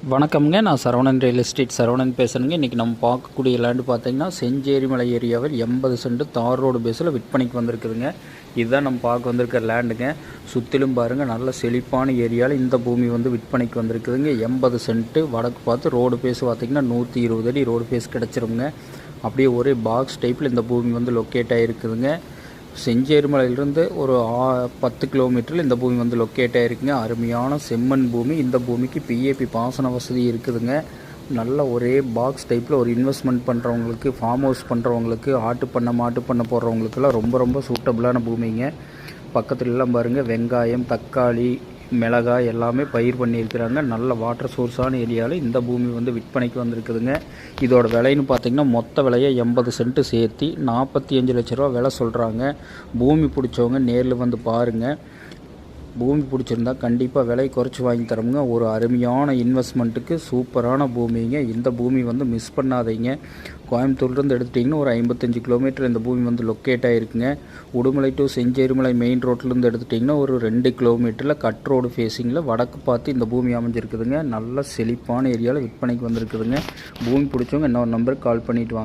வணக்கம்ங்க. நான் Saravanan real estate Saravanan பேசுகிறேங்க. இன்றைக்கி நம்ம பார்க்கக்கூடிய லேண்டு பார்த்தீங்கன்னா செஞ்சேரிமலை ஏரியாவில் 80 சென்ட் தார் ரோடு பேஸில் விற்பனைக்கு வந்திருக்குதுங்க. இதுதான் நம்ம பார்க்க வந்திருக்கிற லேண்டுங்க. சுற்றிலும் பாருங்கள், நல்ல செழிப்பான ஏரியாவில் இந்த பூமி வந்து விற்பனைக்கு வந்திருக்குதுங்க. 80 சென்ட்டு வடக்கு பார்த்து ரோடு பேஸ் பார்த்திங்கன்னா 120 அடி ரோடு பேஸ் கிடச்சிருங்க. அப்படியே ஒரே பாக்ஸ் டைப்பில் இந்த பூமி வந்து லொக்கேட் ஆகிருக்குதுங்க. செஞ்சேரிமலையிலிருந்து ஒரு 10 கிலோமீட்டரில் இந்த பூமி வந்து லொக்கேட் ஆகிருக்குங்க. அருமையான செம்மண் பூமி. இந்த பூமிக்கு பிஏபி பாசன வசதி இருக்குதுங்க. நல்ல ஒரே பாக்ஸ் டைப்பில் ஒரு இன்வெஸ்ட்மெண்ட் பண்ணுறவங்களுக்கு, ஃபார்ம் ஹவுஸ் பண்ணுறவங்களுக்கு, ஆட்டு பண்ணை மாட்டு பண்ணை போடுறவங்களுக்கெல்லாம் ரொம்ப ரொம்ப சூட்டபுளான பூமிங்க. பக்கத்துலலாம் பாருங்கள், வெங்காயம், தக்காளி, மிளகாய் எல்லாமே பயிர் பண்ணியிருக்கிறாங்க. நல்ல வாட்டர் சோர்ஸான ஏரியாவில் இந்த பூமி வந்து விற்பனைக்கு வந்திருக்குதுங்க. இதோட விலைன்னு பார்த்திங்கன்னா மொத்த விலையை 80 சென்ட்டு சேர்த்தி 45 லட்ச ரூபா விலை சொல்கிறாங்க. பூமி பிடிச்சவங்க நேரில் வந்து பாருங்கள். பூமி பிடிச்சிருந்தா கண்டிப்பாக விலை குறைச்சி வாங்கி தரோங்க. ஒரு அருமையான இன்வெஸ்ட்மெண்ட்டுக்கு சூப்பரான பூமிங்க. இந்த பூமி வந்து மிஸ் பண்ணாதீங்க. கோயம்புத்தூர்லேருந்து எடுத்துட்டிங்கன்னா ஒரு 55 கிலோமீட்டர் இந்த பூமி வந்து லொக்கேட் ஆகிருக்குங்க. உடுமலை டு செஞ்சேரிமலை மெயின் ரோட்லேருந்து எடுத்துட்டிங்கன்னா ஒரு 2 கிலோமீட்டரில் கட் ரோடு ஃபேஸிங்கில் வடக்கு பார்த்து இந்த பூமி அமைஞ்சிருக்குதுங்க. நல்ல செழிப்பான ஏரியாவில் விற்பனைக்கு வந்திருக்குதுங்க. பூமி பிடிச்சவங்க இன்னொரு நம்பருக்கு கால் பண்ணிவிட்டு வாங்க.